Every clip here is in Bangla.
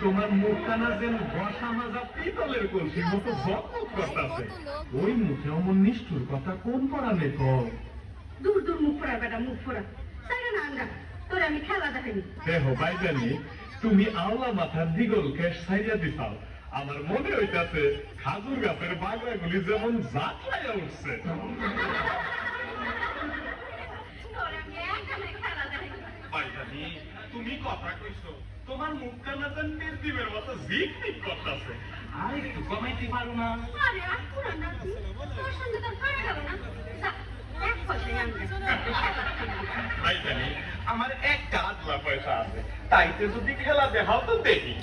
তোমার মুখখানা যেন বসা মাজা পিতলের কলসির মতো ঝকমক করতেছে। ওই মুখে অমন নিষ্ঠুর কথা কোন পড়ালে কর? দূর দূর মুখ ফোড়া বেটা, মুখ ফোড়া। সাইরা না আঙ্গা, তোরে আমি খেলা দেখাইনি। দেখো ভাইজানি, তুমি আওলা মাথার দিগল কেশ সাইরা দিতাও। আমার মনে হইতাছে খাজুর গাছের বাগড়াগুলি যেমন জাতলাইয়া উঠছে। ভাইজানি, তুমি কথা কইছো, তোমার মুখখানা যেন নির্দীপের মতো ঝিকমিক করতেছে। আর একটু কমাইতে পারো না? আরে আর পুরা না, তোর সঙ্গে তো পারা যাবে না। এক পয়সা আনবে। ভাইজানি, আমার একটা আদলা পয়সা আছে, তাইতে যদি খেলা দেখাও তো দেখি।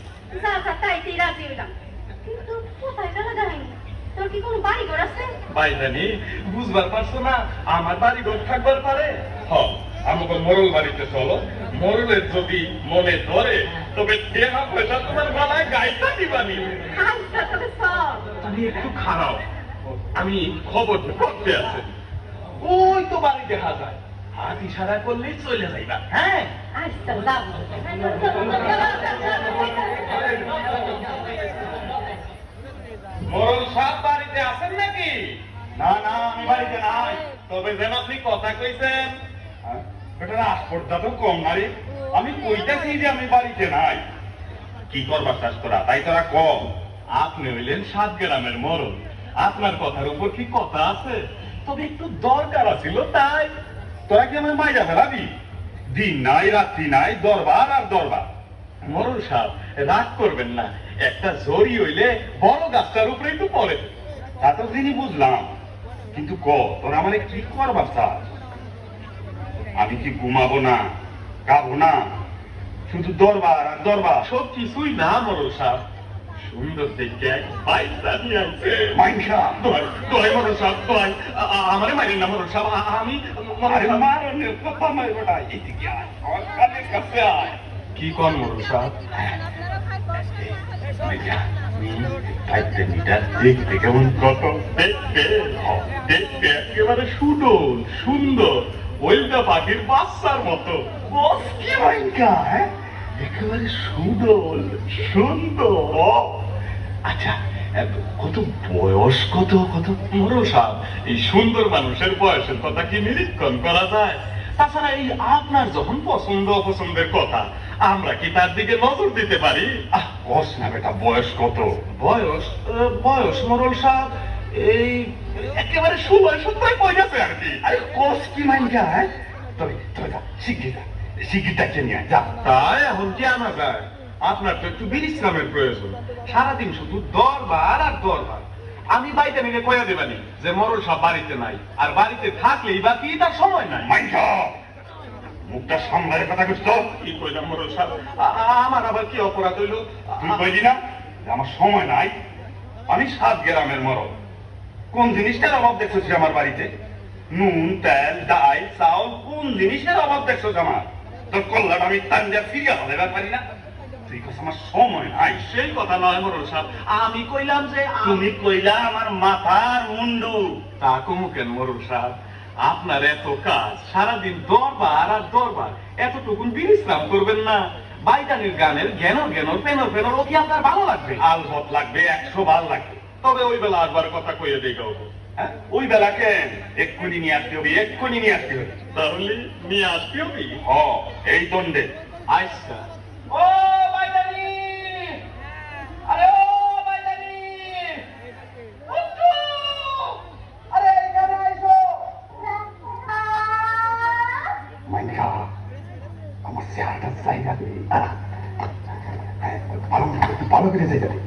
যা যা, তাইতেই রাজি হইলাম। কিন্তু কোথায় খেলা দেখাইনি? তোর কি কোনো বাড়ি ঘর আছে? ভাইজানি, বুঝবার পারছো না আমার বাড়ি ঘর থাকবার পারে? হ, আমাকে মোরল বাড়িতে চলো। মোরলের যদি মনে ধরে তবে দেহা পয়সা তোমার গলায় গাইতা দিবানি। আচ্ছা, তবে সব তুমি একটু খারাপ, আমি খবর করতে আছে। ওই তো বাড়ি দেখা যায়, হাত ইশারা করলেই চলে যাইবা। হ্যাঁ আচ্ছা, যাবো। মোরল সাহেব বাড়িতে আছেন নাকি? না না, আমি বাড়িতে নাই। তবে যেন আপনি কথা কইছেন, এটা আসপর্দা তো কম নারী। আমি কইতেছি যে আমি বাড়িতে নাই। কি করবার চাষ করা, তাই তোরা কম। আপনি হইলেন 7 গ্রামের মোরল, আপনার কথার উপর কি কথা আছে? তবে একটু দরকার ছিল তাই। তোরা কি আমার মাইয়া ফেলাবি? দিন নাই রাত্রি নাই, দরবার আর দরবার। মরল সাহেব রাগ করবেন না, একটা জরি হইলে বড় গাছটার উপরে একটু পড়ে। তা তো যিনি বুঝলাম, কিন্তু তোরা মানে কি করবার চাস? আমি কি ঘুমাবো না, খাবো না, শুধু দরবার আর দরবার? সব কিছুই না মরল সাহেব, সুন্দর দেখে এক বাইকটা নিয়ে আনছে। মাইনসা দোয়াই মরল সাহেব, দোয়াই আমারে মারেন না মরল সাহেব, আমি মারনের কথা মারবটা এদিকে আয়, আমার কানের কাছে আয়। কি কন মরল সাহেব? দেখতে কেমন কত দেখতে দেখতে একেবারে সুডল সুন্দর, ওইটা পাখির বাচ্চার মতো। বস কি ভাইকা, একেবারে সুডল সুন্দর। আচ্ছা কত বয়স, কত কত? মরল সাহেব, এই সুন্দর মানুষের বয়সের কথা কি নিরীক্ষণ করা যায়? তাছাড়া এই আপনার যখন পছন্দ অপছন্দের কথা, আমরা কি তার দিকে নজর দিতে পারি? কস না বেটা, বয়স কত? বয়স বয়স মরল সাহেব এই একেবারে 16-17 বই গেছে আর কি। আরে কস কি মাইনকা, তবে তবে শিগগিরটা নিয়ে যা। তাই এখন কি আনা যায়? আপনার তো একটু বিশ্রামের প্রয়োজন, সারাদিন শুধু দরবার আর দরবার। আমি বাইতে নিলে কয়া দেবানি যে মরল সাহেব বাড়িতে নাই, আর বাড়িতে থাকলেই বা কি তার সময় নাই। মুখটা সামলায় কথা কইছ তো? কি কইলাম মরল সাহেব, আমার আবার কি অপরাধ হইল? তুই কইলি না যে আমার সময় নাই? আমি 7 গ্রামের মরল, কোন জিনিসটার অভাব দেখছিস আমার বাড়িতে? নুন তেল ডাল চাউল, কোন জিনিসের অভাব দেখছিস আমার? তোর কল্যাণ আমি তান্ডা ফিরিয়া হলে পারি না? তুই কস আমার সময় নাই। সেই কথা নয় মরল সাহেব, আমি কইলাম যে তুমি কইলা আমার মাথার মুন্ডু। তা কমু কেন মরল সাহেব, আপনার এত কাজ, সারাদিন দরবার আর দরবার, এতটুকুন বিশ্রাম করবেন না? বাইটানির গানের জ্ঞানর জ্ঞানর পেনর পেনর, ও কি আপনার ভালো লাগবে? আলবত লাগবে, 100 বার লাগবে। তবে ওই বেলা আসবার কথা কইয়ে দেই গাও। হ্যাঁ ওই বেলা কেন? এক্ষুনি নিয়ে আসতে হবে, এক্ষুনি নিয়ে আসতে হবে। তাহলে নিয়ে আসতে হবে? এই দণ্ডে। আচ্ছা। ও বাইটানি, আরে ও বাইটানি, উঠো, আরে এখানে আইসো। মাইনকা, আমার চেহারাটা জায়গা দিই, ভালো ভালো করে জায়গা দিই।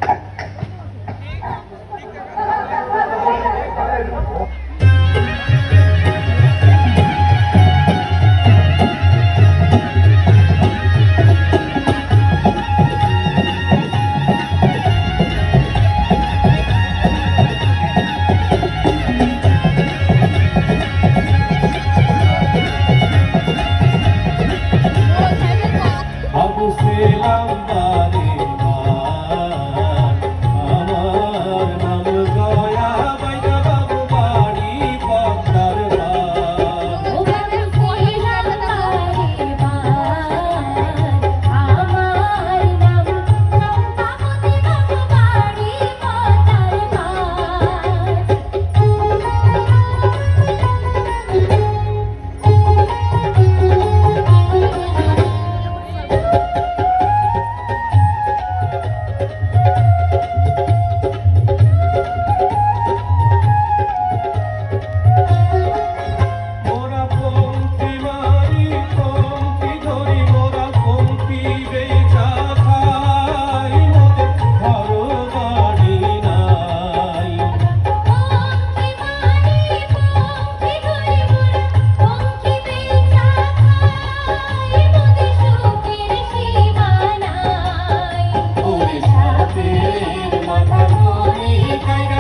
মাথা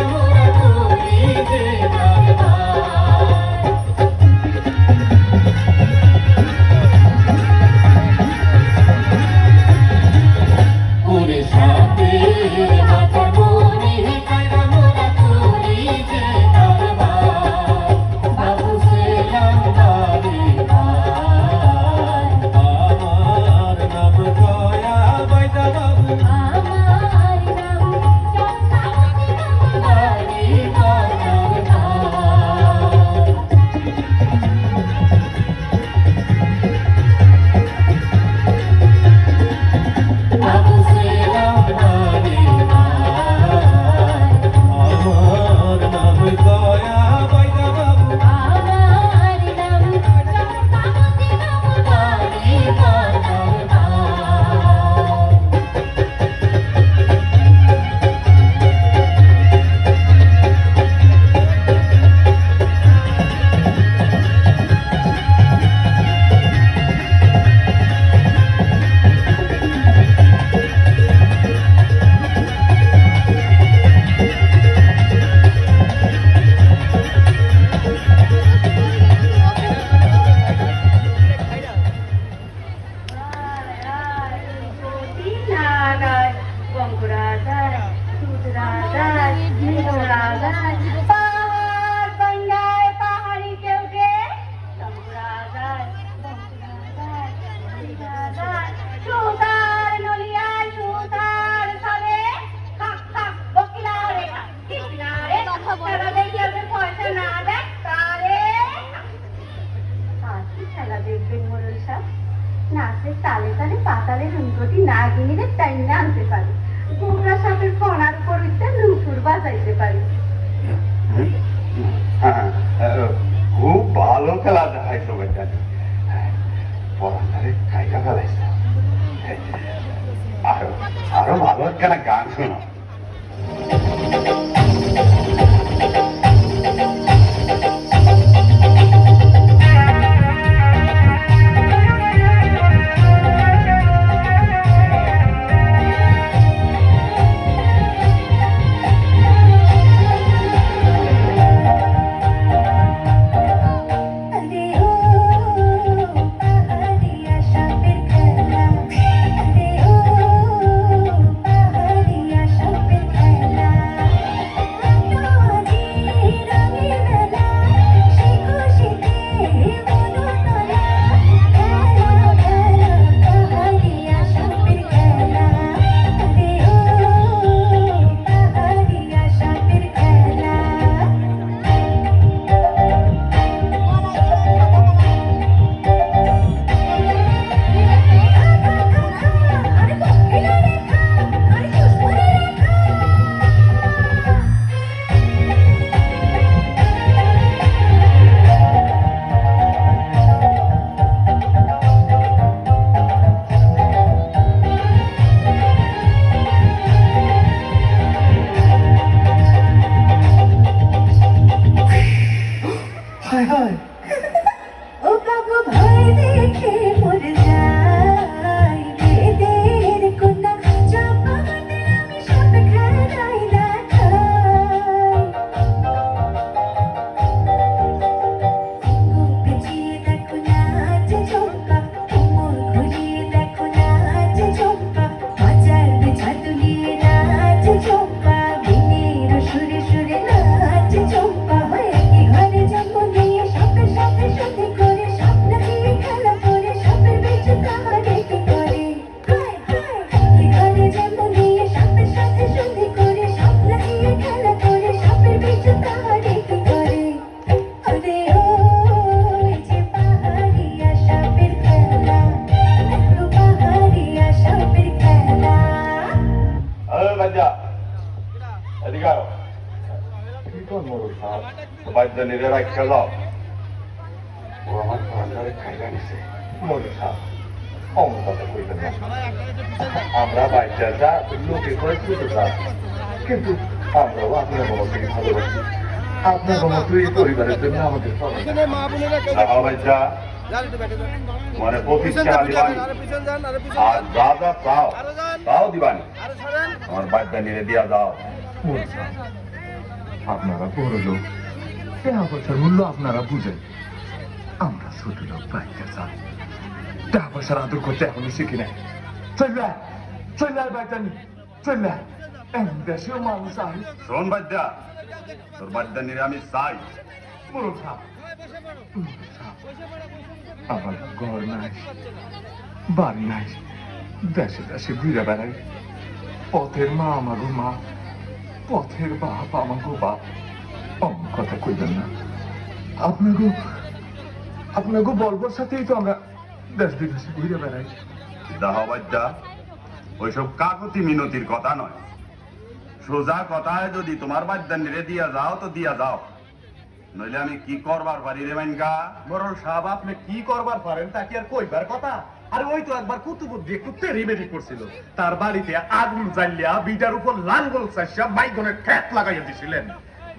ধরে খেলা দেখে ওদের পয়সা না দেয় তারে কি খেলা দেখবেন মোরল সাহেব নাচের তালে তালে পাতালে হুমকটি না গিয়ে টাইনে আনতে পারে গোবরা সাপের ফোনার উপর উঠতে লুফুর বাজাইতে পারে খুব ভালো খেলা দেখাইছো বেচারি পড়াশারে খাইয়া ফেলাইছে আরো আরো ভালো একখানা গান শোনো বাদ্যনীরা রাখা যাও ও আমার পড়াশারে খাইয়া নিছে মনে সাপ অমতাতে কইবেন না আমরা বাচ্চা যা লোকে করে ছোট যা কিন্তু আমরাও আপনার বাবা থেকে ভালোবাসি আপনার বাবা তুই এই পরিবারের জন্য আমাদের বাচ্চা মানে প্রতিষ্ঠা দিবানি আর যা যা চাও তাও দিবানি আমার বাদ্যনীরে দিয়া যাও আপনারা বড় লোক টাকা পয়সার মূল্য আপনারা বুঝেন আমরা ছোট লোক বাইকে যাই টাকা পয়সার আদর করতে এখনই শিখি নাই চলে বাইকানি চলে দেশেও মানুষ আই শোন বাদ্যা তোর বাদ্যানীরে আমি চাই বড় সাপ আমার ঘর নাই বাড়ি নাই দেশে দেশে ঘুরে বেড়াই পথের মা আমারও মা পথের বাপ আমাকে বাপ অন্য কথা কইবেন না আপনাকে বলবার সাথেই তো আমরা দেশ বিদেশে ঘুরে বেড়াই দাহবাদ্যা ওইসব কাকতি মিনতির কথা নয় সোজা কথায় যদি তোমার বাদ্যানীরে দিয়া যাও তো দিয়া যাও নইলে আমি কি করবার পারি রে মাইনকা বরল সাহেব আপনি কি করবার পারেন তা কি আর কইবার কথা আর ওই তো একবার কুতুবুদ্ধি একটু তেরিমেরি করছিল তার বাড়িতে আগুন জ্বালিয়া বিটার উপর লাঙ্গল চাষিয়া বাইগনের ঠেক লাগাইয়া দিছিলেন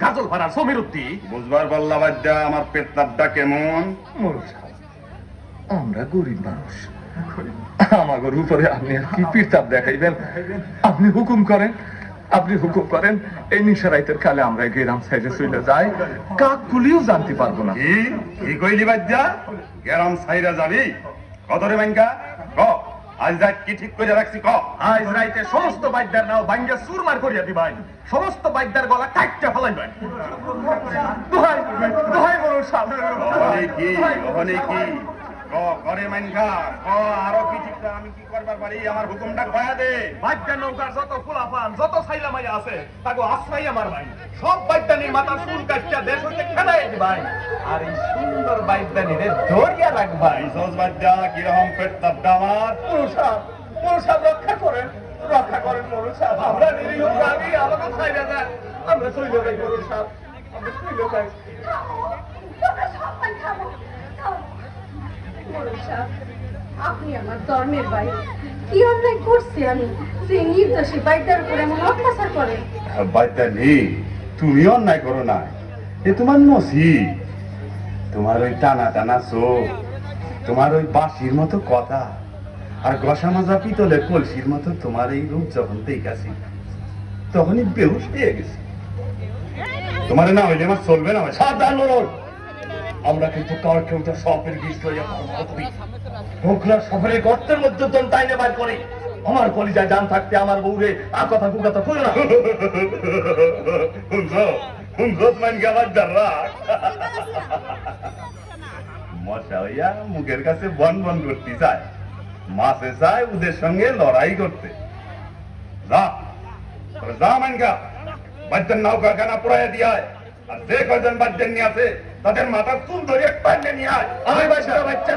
গাজল ভাড়া সমীর উদ্দি বুঝবার পারলা বাদ্যা আমার পেটলাপটা কেমন মোরল সাহেব আমরা গরিব মানুষ আমাদের উপরে আপনি আর কি পিরতাপ দেখাইবেন আপনি হুকুম করেন এই নিশারাইতের কালে আমরা গ্রাম সাইডে চলে যাই কাক কুলিও জানতে পারবো না কি কইলি বাদ্যা গ্রাম সাইরা যাবি কত রে মাইনকা ক আজ রাত কি ঠিক করে রাখছি ক আজ রাইতে সমস্ত বাইদার নাও ভাঙ্গা সুরমার করিয়া দিবাই সমস্ত বাইদার গলা কাটতে ফেলাইবেন দোহাই দোহাই বড় সাহেব ওখানে কি করে মাইনখা আরো কি ঠিক না আমি কি করবার পারি আমার হুকুমটা কয়া দে বাদ্যা নৌকার যত ফুলাফান যত ছাইলা মাইয়া আছে তাকে আশ্রয় আমার ভাই সব বাদ্যানির মাথার চুল কাটটা দেশ হইতে খেলাই দিবাই আর এই সুন্দর বাদ্যানিরে ধরিয়া রাখবাই সজ বাদ্যা কিরকম পেট তাবটা আমার পুরুষাব রক্ষা করেন পুরুষাব আমরা নিরীহ প্রাণী আমাকে ছাইরা দেন আমরা চইল যাই পুরুষাব আমরা চইল যাই তোমরা সবাই থামো, থামো। মোড়ল সাহেব, আপনি আমার ধর্মের ভাই, কি অন্যায় করছি আমি যে নির্দোষী বাইদার উপরে এমন অত্যাচার করে? বাদ্যানি তুমি অন্যায় করো না এ তোমার নসিব তোমার ওই টানা টানা চোখ তোমার ওই বাঁশির মতো কথা আর গসা মাজা পিতলের কলসির মতো তোমার এই রূপ যখন দেখেছি তখনই বেহুশ পেয়ে গেছি তোমার না হইলে আমার চলবে না সাবধান মোড়ল আমরা কিন্তু কার কেউ তো সপের গিষ্ট হইয়া করি ঢোকরা সফরের গর্তের মধ্যে তোর টাইনে বার করে আমার কলিজায় জান থাকতে আমার বউরে আর কথা কুকথা করো না মশা হইয়া মুখের কাছে বন বন করতে চায় মাসে চায় ওদের সঙ্গে লড়াই করতে যা যা মানকা বাদ্যের নৌকা খানা পুরাইয়া দিয়ায় আর যে কয়জন বাদ্যের নিয়ে আছে তাদের মাথার চুল ধরে পান্ডে নিয়ে আয় আমি বাচ্চা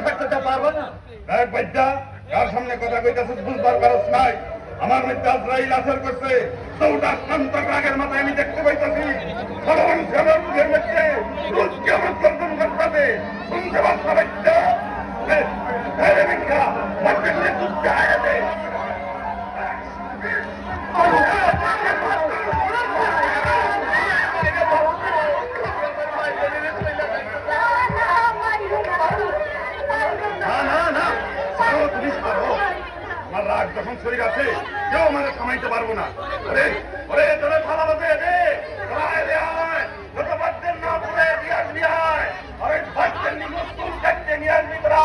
থাকতে পারবো না দেখ বাদ্যা কার সামনে কথা কইতাছিস বুঝবার পারস নাই আমার মধ্যে আজরাইল আসর করছে চৌটা সন্তক রাগের মাথায় আমি দেখতে পাইতাছি সাধারণ সেবার মুখের মধ্যে রুচকে আমার সর্জন করতে শুনতে পারছ বাদ্যা আমার রাগ যখন শরীর আছে কেউ মানে থামাইতে পারবো না ওরে ওরে তোরা থালা বাজে দে আয় রে আয় যত বাচ্চার না পুরে দিয়ে আসবি আয় আরে বাচ্চার নিমো চুল কাটতে নিয়ে আসবি তোরা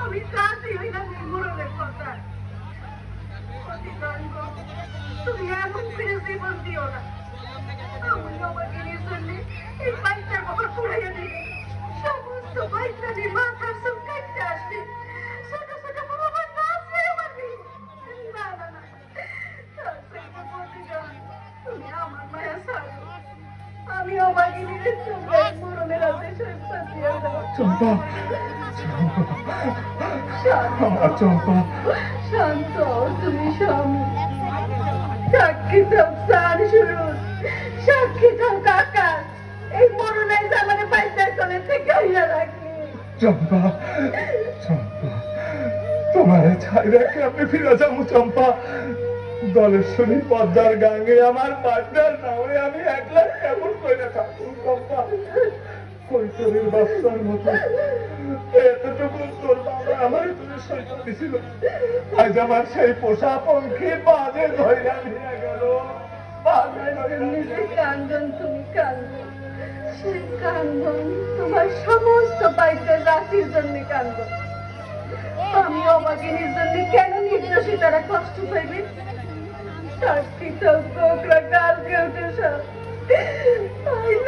আমি রাজি হইলাম এই মোড়লের কথা। তুমি এমন করে জীবন দিও না। আমি আমাকে জন্য এই বাচ্চার বাবা পুড়াইয়া দিই সমস্ত বাচ্চাদের মাথার চুল কাটতে আসবে ছোট ছোট বাবা নাচবে আমাকে না না না তুমি আমার মায়া ছাড়ো আমি আমাকে নিয়ে চুমড়ে মোড়লের হাতে সৈন্য দিয়ে দাও চম্পা আমার চম্পা শান্ত তুমি স্বামী সাক্ষী থাক সার শুরু সাক্ষী থাক কাকা এই মরণাই জামানে পাইতার কোলে থেকে হইয়া রাখি চম্পা তোমার ছাইরা কেমনে ফিরে যাবো চম্পা দলেশ্বরী পদ্মার গাঙ্গে আমার পার্টনার না হয়ে আমি একলা কেমন করে থাকবো চম্পা কৈশোরের বাচ্চার মতো এতটুকু তোর বাবা আমার তুমি সহ্য দিছিল আজ আমার সেই পোষা পঙ্খী বাজে ধৈর্য নিয়ে গেল নিজে কান্দন তুমি কান্দন সেই কান্দন তোমার সমস্ত বাইতে জাতির জন্য কান্দন আমি অবাগিনীর জন্য কেন নির্দোষী তারা কষ্ট পাইবে সাক্ষী চৌকরা কালকে উঠে সব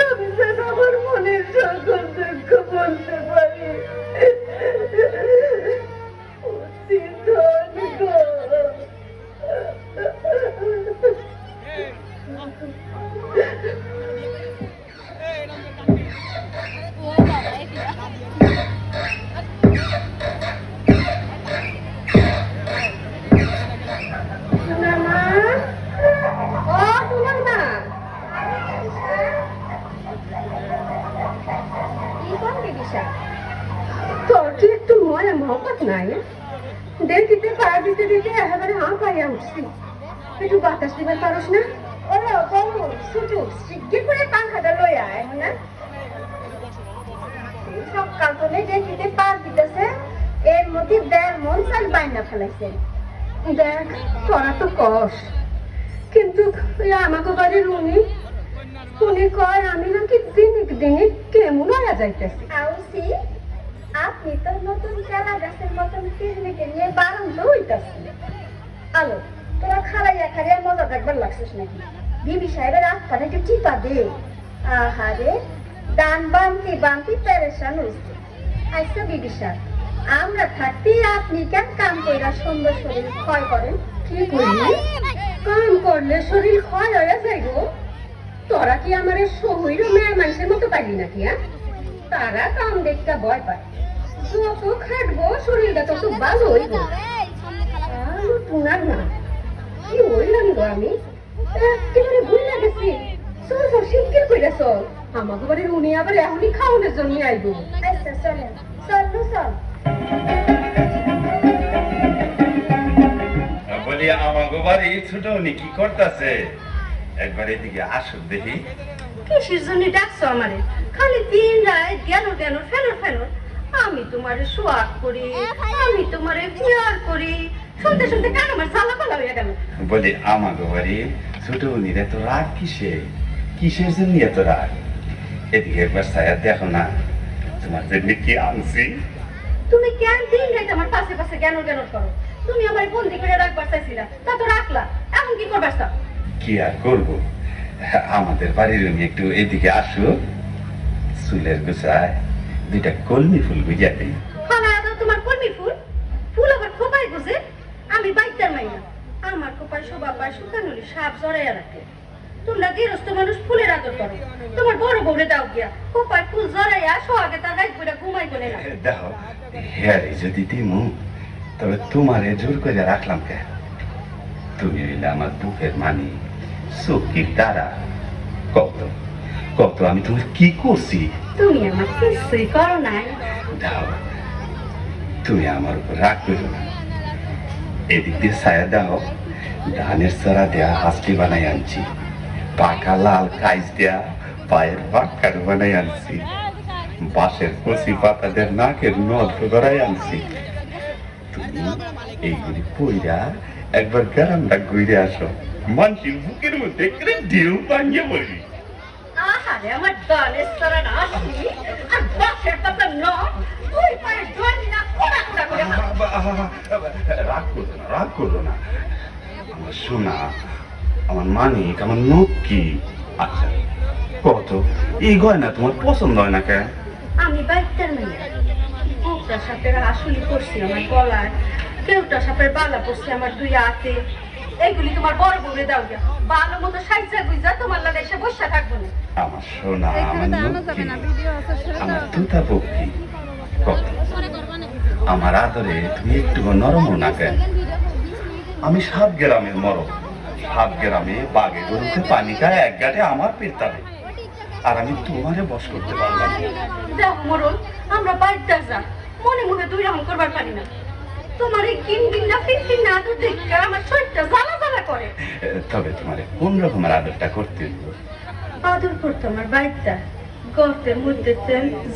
আমি যেন আমার মনের সকল দুঃখ বলতে পারি একটু মনে মহব্বত নাই দেখিতে পা দিতে দিতে একেবারে হাঁ পাইয়া উঠছি একটু বাতাস দিবার পারস না ও বউ ছুটু শিগগি করে পাখাটা লই আয় না সব কাজলে দেখিতে পা দিতেছে এর মধ্যে দেড় মন চাল বাইনা ফেলাইছে দেখ তোরা তো কষ কিন্তু আমাকে বাড়ির উনি কয় আমি নাকি দিনে দিনে কেমন হয়ে যাইতেছি। আউসি আপনি তো নতুন চারা গাছের মতন পিকনিকে নিয়ে বারণ হইতাছি। আলো তোরা খালাইয়া খাইয়া মজা দেখবার লাগছিস নাকি? বিবি সাহেবের আস্থানে একটু চিপা দে। আহারে দান বানতি বানতি পেরেশান হইছে। আচ্ছা বিবি সাহেব, আমরা থাকতে আপনি কেন কাম কইরা সুন্দর শরীর ক্ষয় করেন? কি করলি? কাম করলে শরীর ক্ষয় হয়ে যায় গো। তোরা কি আমার শহীর মেয়ের মানুষের মতো পাইলি নাকি? তারা কাম দেখতে ভয় পায়। যত খাটবো শরীরটা তত ভালো হইব। আলু টুনার না কি হইলাম গো আমি? একেবারে ভুল লাগেছি। চল চল শিগগির কইরা চল, আমাকে বাড়ির উনি আবার এখনই খাওয়ানোর জন্য আইব। আচ্ছা চলেন, চল চল। বলি আমাগো বাড়ি ছোট উনি কি করতেছে? একবার এদিকে আসুক দেখি। কিসের জন্য ডাকছো আমারে? খালি দিন রাত জ্ঞান জ্ঞান ফেলর ফেলর। আমি তোমারে সোয়াগ করি, আমি তোমারে বিয়ার করি, শুনতে শুনতে কান আমার জ্বালা পালা হয়ে গেল। বলি আমাগো বাড়ি ছোট উনির এত রাগ কিসের জন্য এত রাগ? এদিকে একবার ছায়া দেখো না, তোমার জন্য কি আনছি। তুমি কেন দিন রাত আমার পাশে পাশে জ্ঞান জ্ঞান করো? তুমি আমার বন্দি করে রাখবার চাইছিলা, তা তো রাখলা, এখন কি করবার চাও? কি আর করবো, আমাদের বাড়ির উনি একটু এদিকে আসো, চুলের গোছায় দুইটা কলমি ফুল বুঝিয়া দিই। ফালা দাও তোমার কলমি ফুল, ফুল আবার খোপায় গুজে। আমি বাইতার মাইনা, আমার খোপায় শোভা পায় শুকানুলি সাপ জড়াইয়া রাখে। তোমরা গৃহস্থ মানুষ ফুলের আদর করো, তোমার বড় বউরে দাও গিয়া খোপায় ফুল জড়াইয়া সোহাগে তার রাত করে ঘুমাই করে না। দেখো হ্যাঁ যদি দিমু, তবে তোমারে জোর করে রাখলাম কে? তুমি হইলে আমার বুকের মানি, চোখের তারা। কত আমি তোমার কি করছি? তুমি আমার কিছুই করো নাই। দাও, তুমি আমার উপর রাগ করো না। এদিক দিয়ে ছায়া দাও, ধানের চড়া দেয়া হাসলি বানাই আনছি, পাকা লাল কাইজ দেয়া পায়ের পাক্কার বানাই আনছি, বাঁশের কচি পাতাদের নাকের নল গড়াই আনছি। তুমি এইগুলি পইরা একবার গ্রামটা ঘুরে আসো, মানুষের বুকের মধ্যে ঢেউ ভাঙিয়ে বলি। আহারে আমার ধানের চড়া না আসলি আর বাসের পাতা নয়, তুই পায়ে জড়ি না কোড়া কোড়া করে মার। রাগ করো না আমার সোনা, আমার মানিক, আমার নক্কি। আচ্ছা কত এই গয়না তোমার পছন্দ হয় না কেন? আমি বাইকটার মেয়ে, একটা সাপের আসলি পড়ছি আমার গলায়, কেউটা সাপের বালা পড়ছে আমার দুই হাতে। এগুলি তোমার বড় বউরে দাও গিয়া, ভালো মতো সাইজা গুইজা তোমার লাগে এসে বসে থাকবো না। আমার সোনা, আমার নক্কি, আমার তুতা পক্ষী। কত আমার আদরে তুমি একটু নরমও না কেন? আমি 7 গ্রামের মরম, 7 গ্রামে বাঘে গরুতে পানি খায়, এক গাঁটে আমার পেতাবে, আর আমি তোমারে বশ করতে পারলাম না। দেখো মরণ, আমরা বাইকটা যা মনে মনে দুই রকম করবার পারি না। তোমার এই কিনকিন্না ফিনকিন্না আদর দেখে আমার শরীরটা জ্বালা জ্বালা করে। তবে তোমারে কোন রকমের আদরটা করতে দিব? আদর করতো আমার বাইকটা গর্তের মধ্যে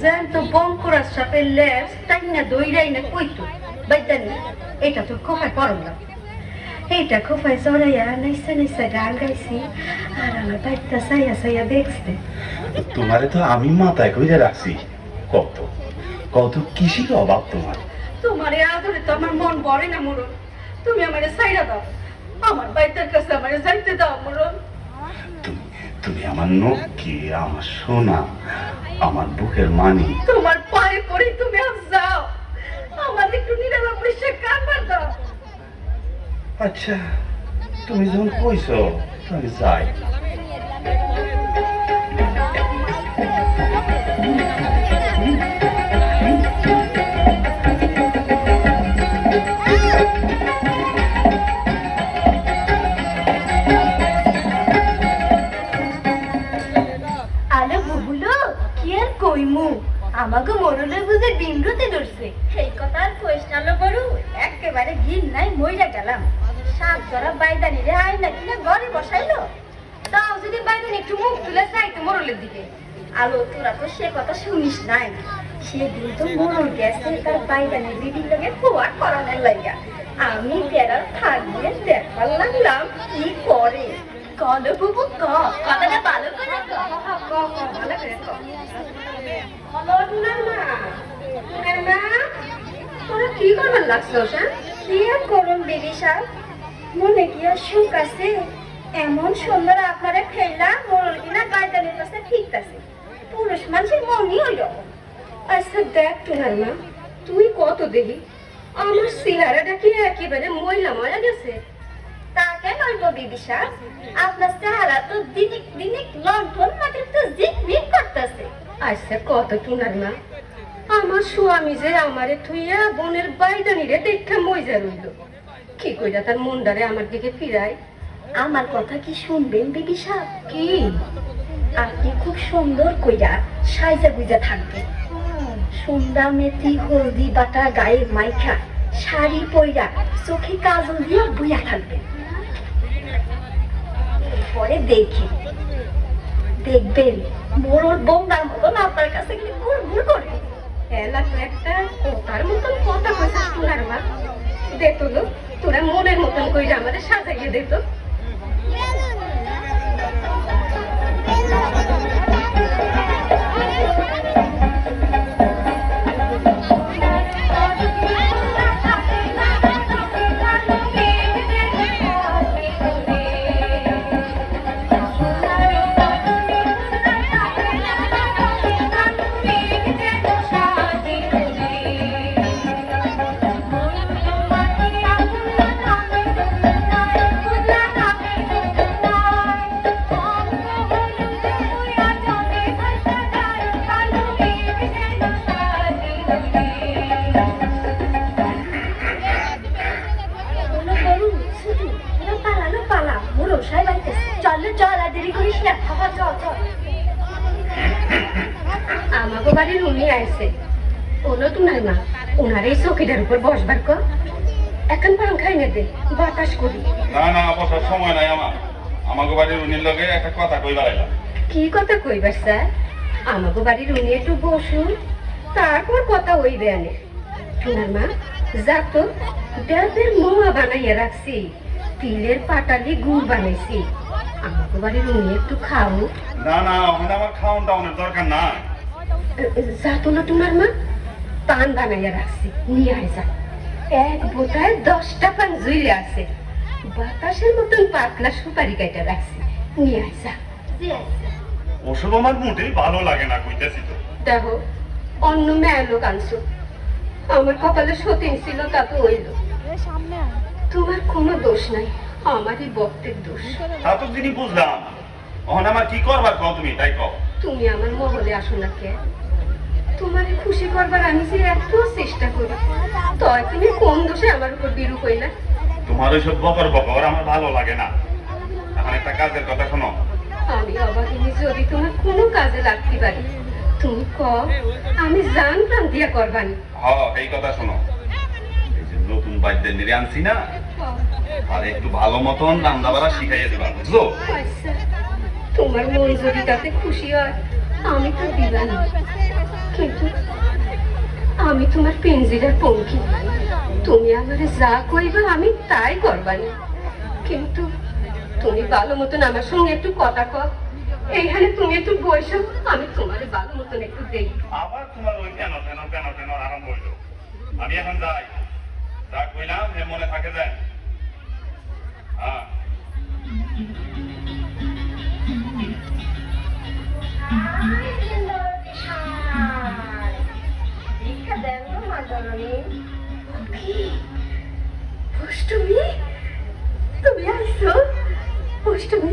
জ্যান্ত বঙ্করার সাপের লেজ টাইনা দইরাই না কইতো বাইকটা নিয়ে, এটা তো খোফায় পরম না, এইটা খোফায় চড়াইয়া নাইসা নাইসা গান গাইছি, আর আমার বাইকটা চাইয়া চাইয়া দেখছে। তোমারে তো আমি মাথায় কইরা রাখছি, কত কত কিসির অভাব তোমার। তোমার এই আদরে তো আমার মন ভরে না মরণ, তুমি আমারে ছাইড়া দাও, আমার বাইকটার কাছে আমারে যাইতে দাও মরণ। তুমি আমার নক্কি, আমার সোনা, আমার বুকের মানি। তোমার পায়ে পড়ি, তুমি আজ যাও, আমার একটু নিরালাপে সে কানবার দাও। আচ্ছা তুমি যখন কইছো আমি যাই। আলো বুবুলো কি আর কইমু, আমাকে মরলের বুঝে ডিমরুতে ধরছে। সেই কথা আর কইস না লো বড়ু, একেবারে ঘিন নাই মইরা গেলাম। সাপ ধরা বাইদানি রে আয় না কিনা ঘরে বসাইলো, তাও যদি বাইদানি একটু মুখ তুলে চাইতো মরলের দিকে। আলো তোরা তো সে কথা শুনিস নাই, সেদিন তো মরল গেছে তার বাইদানি দিদির লগে খোয়ার করানোর লাইগা। আমি তেরা থাকলে দেখবার লাগলাম কি করে। কলো বুবু ক, কথাটা ভালো করে ক। ভালো করে ক। হলো টুনার মা, টুনার মা, তোরা কি করবার লাগছস? কি আর করুন দিদি সাহেব, মনে কি আর সুখ আছে? এমন সুন্দর আপনারা খেললাম, মন কিনা গাইদানের কাছে ঠিক আছে। পুরুষ মানুষের মনই ওই রকম। আচ্ছা দেখ টুনার মা, তুই কত দেখি আমার চেহারাটা কি একেবারে ময়লা ময়লা গেছে। তা কেন হইব বিদিশা? আপনার চেহারা তো দিনে দিনে লন্ঠন মাটির তো জিকমিক করতেছে। আচ্ছা কত টুনার মা, আমার স্বামী যে আমারে থুইয়া বোনের বাইদানিরে দেখা মইজা রইল, কি কইরা তার মনটারে আমার দিকে ফিরাই? আমার কথা কি শুনবেন বিদিশা? কি? আপনি খুব সুন্দর কইরা সাইজা গুইজা থাকবেন। সুন্দর মেথি হলদি বাটা গায়ে মাইখা শাড়ি পইরা চোখে কাজল দিয়ে বুইয়া থাকবেন। পরে দেখবেন মোরর বোমটার মতন আপনার কাছে গেলে গুড় করে। এলা তো একটা কথার মতন কথা কইছিস টুনার মা। দে তো তোরা মনের মতন কইরা আমাদের সাজাইয়ে দে তো। আমাকে বাড়ির উনি আইছে, ওলো টুনার মা, ওনার এই চৌকিটার উপর বসবার কর। এখন পান খাই না দে, বাতাস করি। না বসার সময় নাই আমার। আমাকে বাড়ির উনির লগে একটা কথা কইবার আইলাম। কি কথা কইবার স্যার? আমাকে বাড়ির উনি একটু বসুন, তারপর কথা হইবে আনে। টুনার মা যা তো, ডাবের মোয়া বানাইয়া রাখছি, তিলের পাটালি গুড় বানাইছি, আমাকে বাড়ির উনি একটু খাও। না ওখানে আমার খাওয়ান টাউনের দরকার নাই। যা তো না টুনার মা, পান বানাইয়া রাখছি, নিয়ে আয় যা। এক বোতায় 10টা পান জুইলে আছে, বাতাসের মতন পাতলা সুপারি কাইটা রাখছি, নিয়ে আয় যা। ওসব আমার মোটেই ভালো লাগে না, কইতেছি তো। দেখো অন্য মেয়ে লোক আনছো, আমার কপালে সতীন ছিল তা তো হইল। তোমার কোনো দোষ নাই, আমারই বক্তের দোষ। তা তো যিনি বুঝলাম, এখন আমার কি করবার কও তুমি, তাই কও। তুমি আমার মহলে আসো না কে? তোমারে খুশি করবার আমি যে এত চেষ্টা করি, তয় তুমি কোন দোষে আমার উপর বিরূপ হইলা? তোমার ওইসব বকর আমার ভালো লাগে না। এখন একটা কাজের কথা শোনো। আমি অবাকিনী যদি তোমার কোনো কাজে লাগতে পারি, তুমি ক, আমি জান প্রাণ দিয়া করবানি। এই কথা শোনো, এই যে নতুন বাদ্যের নিরে আনছি না, আর একটু ভালো মতন রান্না বাড়া শিখাইয়া দিবা, বুঝলো? আচ্ছা, তোমার মন যদি তাতে খুশি হয় আমি তো দিবানি, কিন্তু আমি তোমার পিঞ্জিরার পঙ্খী, তুমি আমারে যা কইবা আমি তাই করবানি। কিন্তু তুমি ভালো মতন আমার সঙ্গে একটু কথা কর, এইখানে তুমি একটু বসো, আমি তোমার ভালো মতন একটু দেই। আবার তোমার ওই কেন আরম্ভ হইলো। আমি এখন যাই, যা কইলাম যে মনে থাকে যায়। হ্যাঁ তুমি আইছো? অষ্টমী,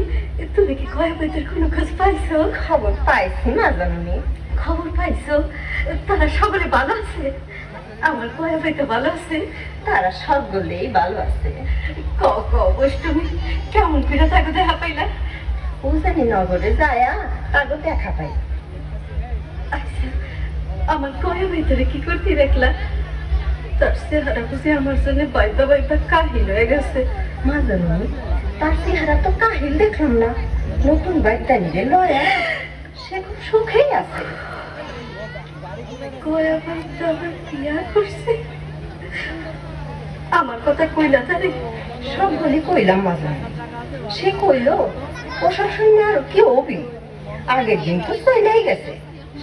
তুমি কি কয়া বইতের কোনো কাজ পাইছো? খবর পাইছি না জানি। খবর পাইছো? তারা সকলে ভালো আছে? আমার কয়া বইতে ভালো আছে? তারা সকলেই ভালো আছে। ক অষ্টমী, কেমন করে তাকে দেখা পাইলা? ও জানি নগরে যায়া তাকে দেখা পাই। আচ্ছা, আমার কয়া বইতরে কি করতে দেখলা? তার চেহারা বুঝে আমার জন্য বাইদা কাহিল হয়ে গেছে। মা জানি তার চেহারা তো কাহিল দেখলাম না, নতুন বাইদা নিলে লয়া সে খুব সুখেই আছে। কয়া বাইদা বিয়া করছে, আমার কথা কইলা তারে? সব বলি কইলাম মাঝে সে কইলো ও শাশুড়ি আরো কি হবি আগের দিন তো চলেই গেছে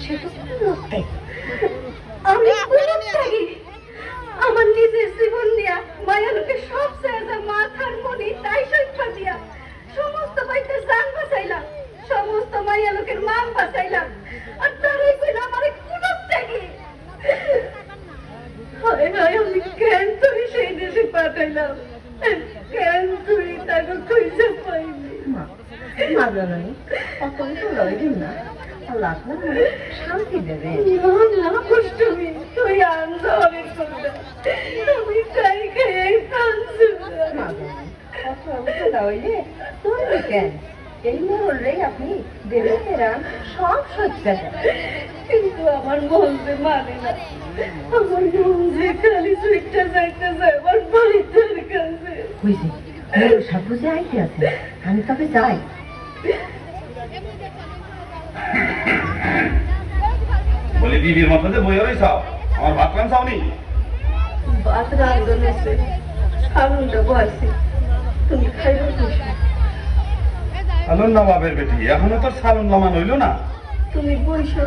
সে তো লোকটাই আমি কুলুপ থাকি। আমার নিজের জীবন দিয়া মায়ালোকে সব জায়গা মাথার মনি তাই সইফা দিয়া সমস্ত বাইতে জান বাঁচাইলাম, সমস্ত মায়ালোকের মান বাঁচাইলাম, আর তারাই কইলা আমার কুলুপ থাকি। হায় হায়, আমি কেন তুই সেই দেশে পাঠাইলাম, কেন তুই তাকে খুঁজে পাইনি? মাঝে নাই অত তো লয় দিন না আল্লাহ আপনার মনে শান্তি দেবে না কষ্টমি, তুই আন্দোলন করবে, তুমি খাই খাই কাঁদছো। মাঝে নাই অত অবস্থা হইলে তোর কেন এই মরলেই আপনি দেবে ফেরান সব সহ্য কিন্তু আমার মন যে মানে না, আমার মন যে খালি সুইটটা যাইতেছে আমার বাড়িটার কাছে। বুঝলি সাপুজে আইতে আছে আমি তবে যাই বলি বিবির মতো যে বইয়ে রয়েছ, আমার ভাত রান চাওনি? ভাত রান্ধন এসে আগুনটা বসে, তুমি খাইবে বসে। সালুন নবাবের বেটি, এখনো তোর সালুন নামান হইল না? তুমি বসো,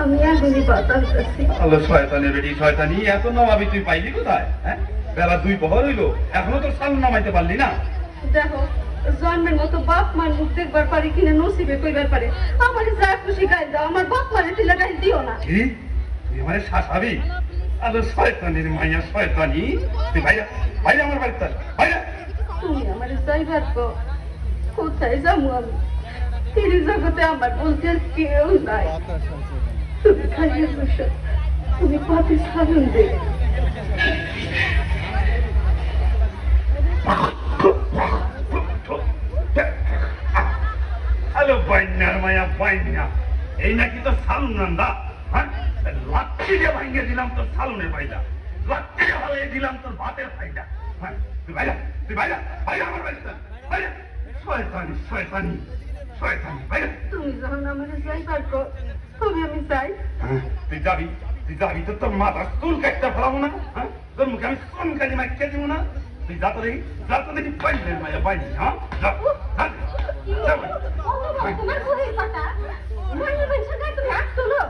আমি এখনই ভাত আনতেছি। আলো শয়তানের বেটি শয়তানি, এত নবাবি তুই পাইলি কোথায়? হ্যাঁ, বেলা 2 প্রহর হইলো, এখনো তোর সালুন নামাইতে পারলি না? দেখো, জন্মের মতো বাপ মার মুখ দেখবার পারি কিনা নসিবে কইবার পারে। আমার যা খুশি গাইল দাও, আমার বাপ মারে তিলা গাইল দিও না। কি তুই আমারে শাসাবি? আলো শয়তানির মাইয়া শয়তানি, তুই ভাইরা ভাইরা আমার বাড়িতে ভাইরা। তুমি আমার যাইবার কো, কোথায় যাবো আমি? তিরি জগতে আমার বলতে আর কেউ নাই। তুমি খাইয়ে বসো, তুমি পাতে সালুন দে। হ্যালো বাইনার মায়া বাইনা, এই নাকি তোর সালুন রান্দা? হ্যাঁ, লাঠি দিয়ে ভাঙিয়ে দিলাম তোর সালুনের ফায়দা, লাঠি দিয়ে ভাঙিয়ে দিলাম তোর ভাতের ফায়দা। হ্যাঁ, তুই ভাইরা তুই ভাইরা ভাইরা আমার বাড়িতে ভাইরা। শয়তানি শয়তানি শয়তানি ভাইরা। তুমি যখন আমার যাইবার কো, তবে আমি যাই। হ্যাঁ, তুই যাবি তো তোর মাথা চুল কাটতে ফেলাবো না? হ্যাঁ, তোর মুখে আমি কোন কালি মাইকে দিব না? তুই যা তো দেখি বাইনের মায়া বাইনি। হ্যাঁ, যা যা, যা ভাই। তোমার ঘরের কথা মাইনে মানুষের গায়ে তুমি হাত তোলো।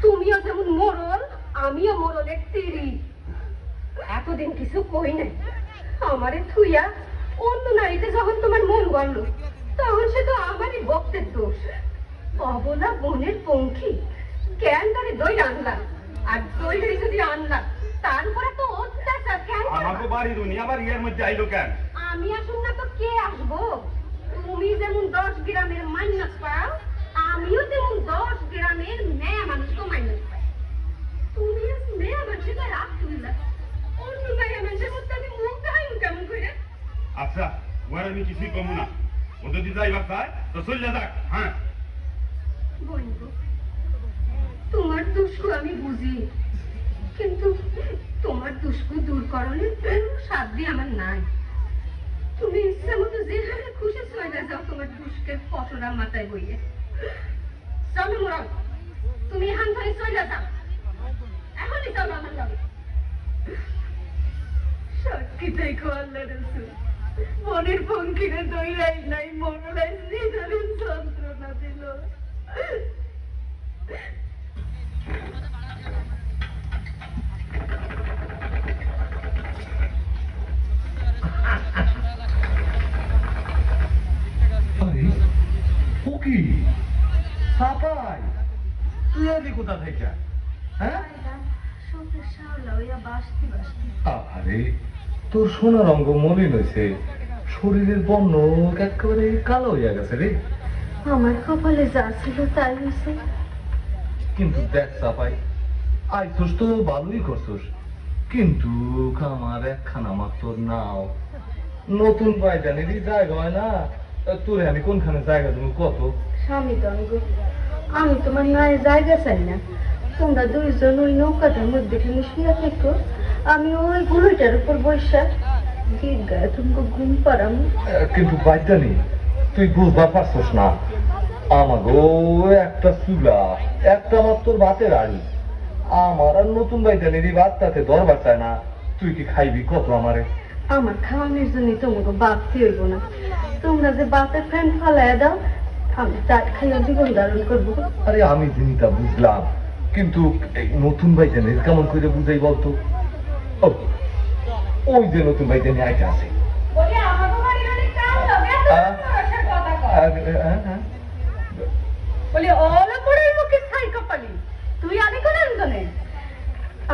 তুমিও যেমন মরল, আমিও মরলের তিরি। এতদিন কিছু কই নাই, আমারে থুইয়া অন্য নারীতে যখন তোমার মন গড়ল, তখন সে তো আমারই ভক্তের দোষ। অবলা বনের পঙ্খী কেন তারে দই আনলা, আর দই যদি আনলা তার উপরে তো অত্যাচার কেন করলা? আমাকে বাড়ি দুনি আবার ইয়ের মধ্যে আইলো কেন? আমি আসুন না তো কে আসবো? তুমি যেমন 10 গ্রামের মাইনাস পাও, আমিও তেমন 10 গ্রামের মেয়া মানুষকে মাইনাস পাই। তুমি আজ মেয়া মানুষের গায়ে হাত তুললা, অন্য মেয়া মানুষের মধ্যে আমি মুখ দেখাই কেমন করে? আচ্ছা, ওর আমি কিছুই কমু না, ও যদি যাইবার চায় তো চলে যাক। হ্যাঁ, বন্ধু, তোমার দুষ্কু আমি বুঝি, কিন্তু তোমার দুষ্কু দূর করণের কোনো সাধ্য আমার নাই। তুমি ইচ্ছা মতো যেখানে খুশি চলে যাও তোমার দুষ্কের ফটোরা মাথায় বইয়ে। চলো মুরাদ, তুমি এখান থেকে চলে যাও, এখনই চলো আমার লগে। সাক্ষী দেখো আল্লাহ রসুল, মনের পঙ্কিরে দইরাই নাই, মনরাই নিদারুণ যন্ত্রণা দিল। কি সাপাই তুই আলি কোথা থেকে? হ্যাঁ, শোকের শাওলা হইয়া বাঁচতে বাঁচতে আরে তোর সোনার অঙ্গ মলিন হয়েছে, শরীরের বর্ণ একেবারে কালো হইয়া গেছে রে। আমার কপালে যা ছিল তাই হয়েছে। কিন্তু দেখ সাপাই, আইসোস তো ভালোই করছোস, কিন্তু আমার একখানা মাত্র নাও, নতুন পায়জানিরই জায়গা হয় না, তোরে আমি কোনখানে জায়গা দেবো কত? স্বামী দঙ্গ, আমি তোমার মায়ের জায়গা চাই না। তোমরা দুইজন ওই নৌকাটার মধ্যে খানে শুয়ে থেকো, আমি ওই গুলোটার উপর বসা গায়ে তোমাকে ঘুম পাড়াম। কিন্তু পায়জানি তুই বুঝবা পারছোস না, আমাগো একটা চুলা, একটা মাত্র ভাতের আড়ি, আমার আর নতুন পায়জানিরই ভাত তাতে দরবার চায় না, তুই কি খাইবি কত আমারে? আমার খাওয়ানোর জন্য তোমাকে বাপতে হইব না। তোমরা যে বাপের ফ্যান ফালাইয়া দাও, আমি চাট খাইয়া জীবন ধারণ করবো। আরে আমি জিনিসটা বুঝলাম, কিন্তু এই নতুন ভাইজানের কেমন করে বুঝাই বলতো? ও, ওই যে নতুন ভাইজানি আইটা আছে।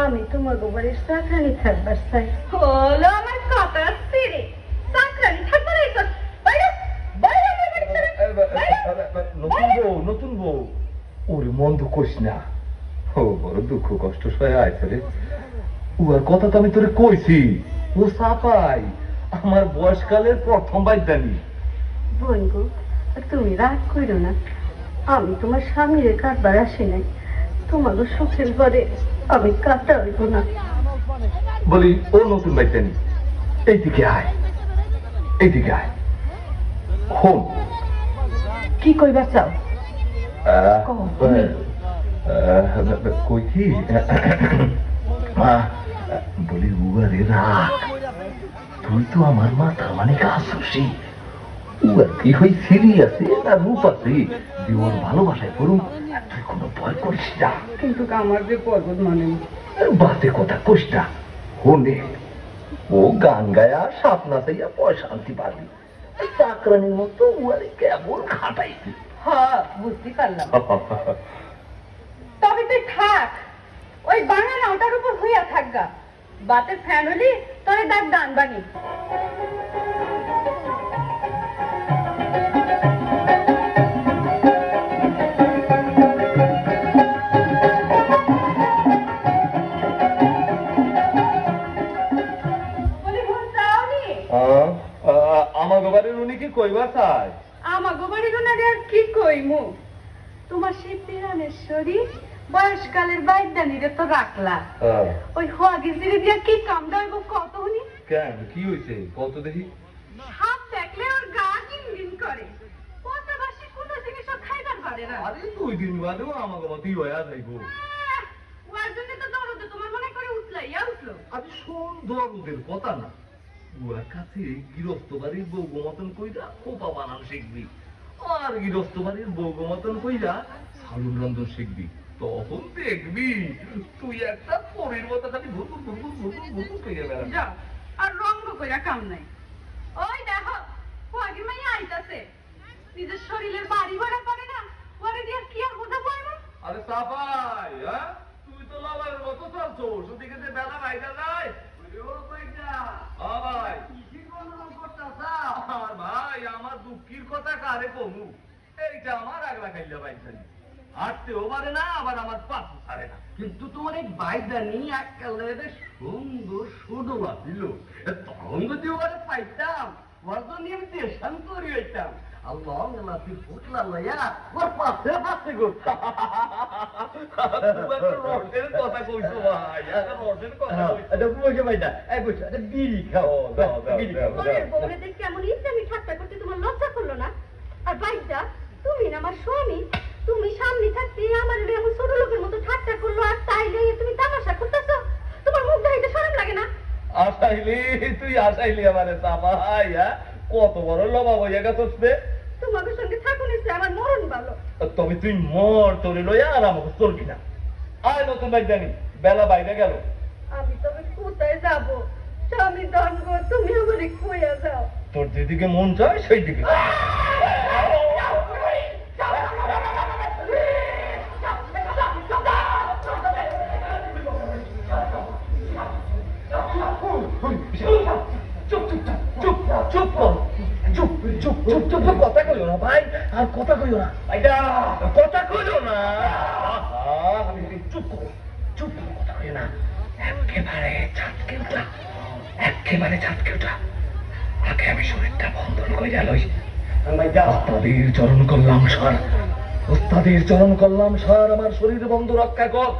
আমি তোমার গোবরের চাকরানি থাকবার চাই। হলো আমার কথা রে, চাকরানি থাকবার নতুন বউ ওরে মন তো কইস না। ও বড় দুঃখ কষ্ট সয়ে আইছে রে। উয়ার কথা তো আমি তোরে কইছি, ও সাপাই আমার বয়সকালের প্রথম বাইদানি। বোন গো, তুমি রাগ করো না। আমি তোমার স্বামীরে কাটবার আসি নাই, তোমারও সুখের ঘরে আমি কাটা হইব না। বলি ও নতুন বাইদানি, এইদিকে আয়, এইদিকে আয়। হন কি কইবার চাও? কই কি বলি উয়ারে রাখ, তুই তো আমার মাথা মানে কাশি। উয়ার কি হই সিরিয়াসে না রূপ আছে যে ওর ভালোবাসায় পড়ুন, তুই কোনো ভয় করিস না। কিন্তু আমার যে পর্বত মানে বাতে কথা কইস না। হনে ও গান গায়া সাপ নাচাইয়া পয়সা আনতে পারবি, চাকরানির মতো উয়ারে কেমন খাটাইছি। হ্যাঁ, বুঝতে পারলাম। তবে তুই থাক, ওই বাংলা ওটার উপর হইয়া থাকগা। বাতের ফ্যান হলি তবে তার দান বানি। আমার বাড়ির উনি কি কইবা চাই? আমার গোবাড়ির ওনারে আর কি কইমু? তোমার সেই পিরানেশ্বরী বয়সকালের বাইদানিরে তো রাখলা, ওই হোয়াগিজিরে দিয়া কি কাম দেব কত হনি? কেন কি হইছে কত দেখি? সাপ দেখলে ওর গা গিনগিন করে, পচাবাসি কোনো জিনিসও খাইবার পারে না। আরে 2 দিন বাদেও আমাকে মতই হইয়া যাইবো। ওর জন্য তো দরদে তোমার মনে করে উতলাইয়া উঠলো। আরে সুন্দর ওদের কথা না, ওর কাছে গৃহস্থ বাড়ির বউ মতন কইরা খোপা বানানো শিখবি, আর গৃহস্থ বাড়ির বউ মতন কইরা সালুন রন্ধন শিখবি, তখন দেখবি তুই একটা পরের মতো খালি ভুতুর ভুতুর ভুতুর ভুতুর কইরা বেড়াবি। যা, আর রঙ্গ কইরা কাম নাই। ওই দেখো, হোয়াগির মাইয়া আইতাছে, নিজের শরীরের বাড়ি ভাড়া করে না, ওরে দিয়া কি আর বোঝা পায় না। আরে সাফাই, হ্যাঁ তুই তো লাভার মতো চলছো, শুধু যে বেলা বাইটা যায় ভাই। আর ভাই আমার দুঃখের কথা কারে কমু, এইটা আমার আগলা খাইলা বাইসানি, হাঁটতেও পারে না আবার আমার পাশে ছাড়ে না। কিন্তু তোমার এই বাইদানি একেবারে সুন্দর সুডোলা দিল, তখন যদি ওরা পাইতাম ওর জন্য আমি দেশান করি হইতাম। আল্লাহ আল্লাহ তুই ফুটলা লইয়া ওর পাশে পাশে করতাম। রসের কথা কইছো ভাই, রসের কথা বসে পাইতা এই বসে একটা বিড়ি খাও, বিড়ি খাও। ওরে বউরে দেখে কেমন ইসলামি ঠাট্টা করতে তোমার লজ্জা করলো না? আর বাইদা, তুমি না আমার স্বামী, তুমি সামনে থাকতে আমার এমন ছোট লোকের মতো ঠাট্টা করলো, আর তাই লইয়া তুমি তামাশা করতেছো? তোমার মুখ দেখাইতে শরম লাগে না? আসাইলি তুই আসাইলি আমারে সাফাই, হ্যাঁ কত বড় লবা হইয়া গেছস রে। তোমাদের সঙ্গে থাকুন এসে আমার মরণ ভালো। তবে তুই মর তোরে লইয়া আর আমাকে চলবি না। আয় নতুন বাইদানি, বেলা বাইরে গেল। আমি তবে কোথায় যাব? স্বামী দঙ্গ, তুমি আমারে কইয়া যাও। তোর যেদিকে মন চায় সেই দিকে। কথা কইও না ভাই, আর কথা কইও না কথা কইও না। চুপ করো, চুপ করো, কথা কইও না। একেবারে ছাদকে উঠা, একেবারে ছাদকে উঠা। আগে আমি শরীরটা বন্ধন কইরা লই। ওস্তাদের চরণ করলাম সার, ওস্তাদের চরণ করলাম সার, আমার শরীর বন্ধ রক্ষা কর।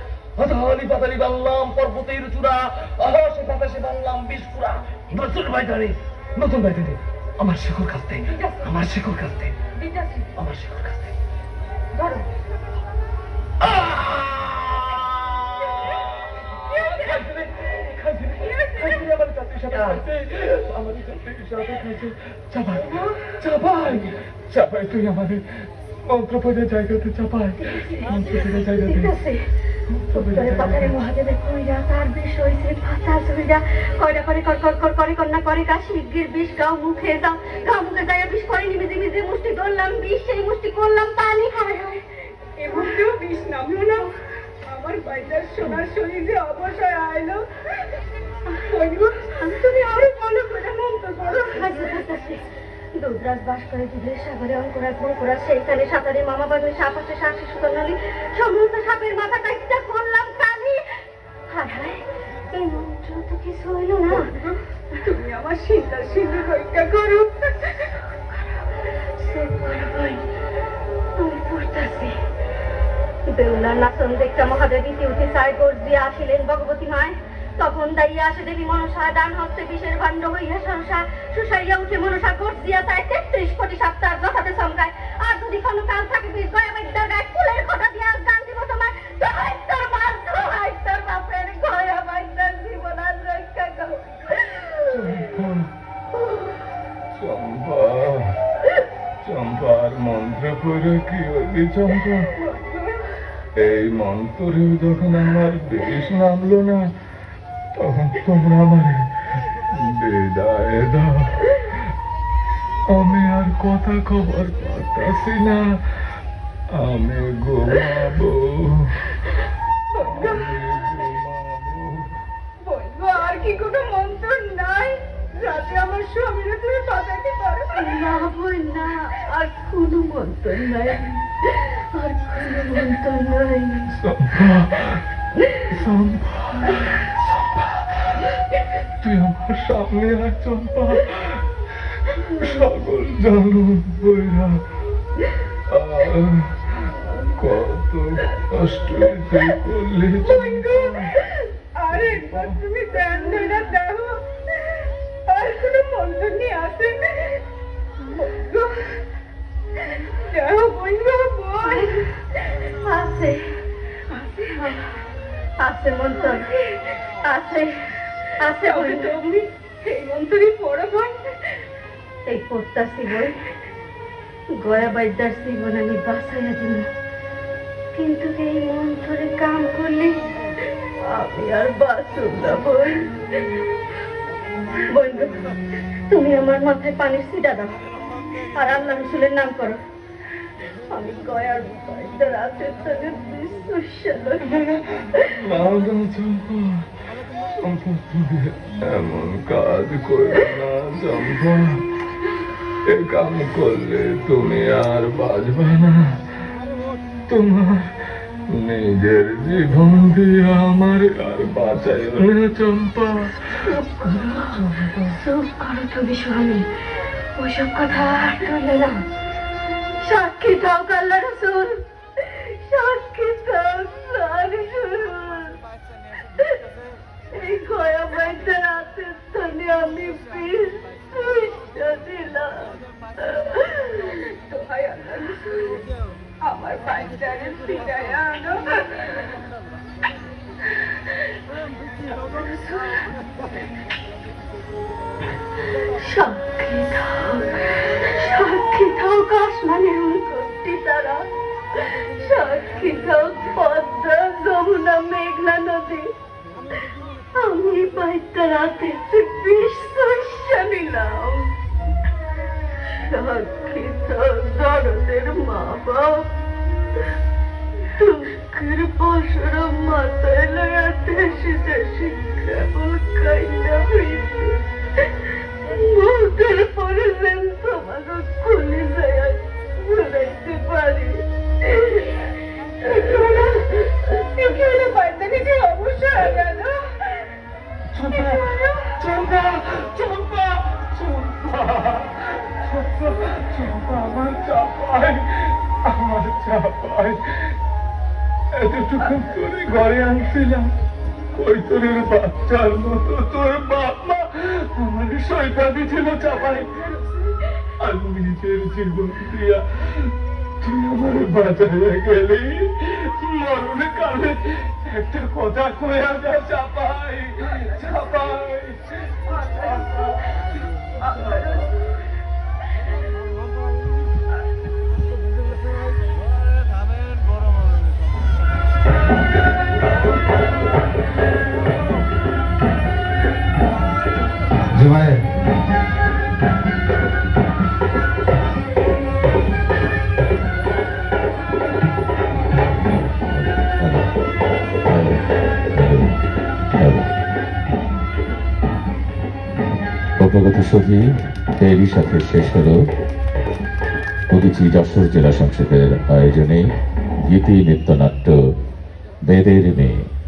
আধালি পাতালি বানলাম পর্বতের চূড়া, আকাশে বাতাসে বানলাম বিস্ফোরা। নতুন বাইদানি, নতুন বাইদানি, আমার শিকড় কাছতে, আমার শিকড় কাছতে, আমার শিকড় কাছতে। ধরো। খাইছে রে, খাইছে রে, খাইছে রে। চাপাই তুই আমাদের মন্ত্রপদের জায়গাতে চাপাই মন্ত্রপদের জায়গাতে ঠিক আছে উত্তরে পাথারে মহাদেবের কইরা তার বিষ হইছে পাতা ঝুইরা কয়রা করে কর কর কর করে কন্যা করে গা শিগগির বিষ গাও মুখে দাও গাও মুখে যায় বিষ করে নিমিজে মিজে মুষ্টি ধরলাম বিষ সেই মুষ্টি করলাম পানি হায় হায় এমনও বিষ নামলো না আমার বাইটার সোনার শরীরে অবসর আইলো তুমি আরো ভালো করে মন্ত্র করো দুধরাজ বাস করে দুধের সাগরে অঙ্কুরার ফোনকুরা সেইখানে সাঁতারে মামা বাগলে সাপ আছে শাঁসি সুতনালি সমস্ত সাপের মাথা কাটটা করলাম কালি হায় হায় এই মন্ত্র তো কিছু হইল না তুমি আমার সিন্তার সিন্ধু রক্ষা করো আমি পড়তাছি বেউলার নাচন দেখতে মহাদেব ইতি উঠে সাই গোর দিয়ে আসিলেন ভগবতী মায় তখন দাইয়া আসে দেবী মনসা ডান হস্তে বিষের ভাণ্ড হইয়া সরসা সুসাইয়া উঠে মনসা গোট দিয়া চায় ৩৩ কোটি সপ্তাহ যথাতে চমকায় আর যদি কোনো কাল থাকে বীর গয়া বাইদ্যার গায়ে ফুলের কথা দিয়া গান দিব তোমার দোহাই তোর মার দোহাই তোর বাপের গয়া বাইদ্যার জীবন আর রক্ষা করো চম্পার মন্ত্র পড়ে কি হইলি চম্পা এই মন্ত্রে যখন আমার বেশ নামলো না তখন তোমরা আমার বিদায় দাও আমি আর কথা খবর পাতাছি না আমি ঘুমাবো বলবো আর কি কোনো মন্ত্র নাই যাতে আমার স্বামীরা তুমি বাঁচাতে পারো না বই না আর কোনো মন্ত্র নাই আর কোনো মন্ত্র নাই তুই আমার সামনে আর চম্পা সকল জানো বইরা কত কষ্ট করলে আরে একবার তুমি দেন না দেখো আর কোনো মন্ত্র নিয়ে আসে দেখো বন্ধু বল আছে আছে মন্ত্র আছে আছে তুমি এই মন্ত্রই পড়ো বল এই পড়তাছি বল গয়া বাইদার জীবন আমি বাঁচাইয়া দিব কিন্তু এই মন্ত্রে কাম করলে আমি আর বাঁচব না বল বন্ধু তুমি আমার মাথায় পানির ছিটা দাও আর আল্লাহ রসুলের নাম করো আমি গয়ার বাইদার হাতের সাথে এমন কাজ করো না চম্পা এ কাম করলে তুমি আর বাঁচবে না তোমার নিজের জীবন দিয়ে আমার আর বাঁচাই না চম্পা চুপ করো তুমি স্বামী ওইসব কথা আর করলে না সাক্ষী দাও আল্লাহ রসুল সাক্ষী দাও এই গয়া বাইদার হাতের স্থানে আমি বিষ দিলাম দোহাই আল্লাহ রসুল আমার বাইদারে ফিরাইয়া আনো সাক্ষী দাও কাশমানের উৎপত্তি তারা সাক্ষী দাও পদ্মা যমুনা মেঘনা নদী আমি বাইদার হাতে বিষ নিলাম সাক্ষী দাও দরদের মা বাপ দুঃখের বছর মাথায় লয়া দেশে দেশে কেবল কাইলা হইছে মুখের পরে যেন তোমাকে খুলে যায় ঘুরাইতে পারি বাইরে নিজে অবশ্যই হয়ে গেল চম্পা চম্পা চম্পা চম্পা আমার চাপাই এতটুকু করে ঘরে আনছিলাম কৈতরের বাচ্চার মতো তোর বাপ মা আমার সইটা দিছিল চাপাই আমি নিজের জীবন দিয়া তুই আমার বাঁচাইয়া গেলি মরুন কালে একটা কথা কয়া যা চাপাই চাপাই জুবাইর উপগত সভি এরই সাথে শেষ হলো উদীচী যশোর জেলা সংসদের আয়োজনে গীতি নৃত্যনাট্য বেদের মেয়ে।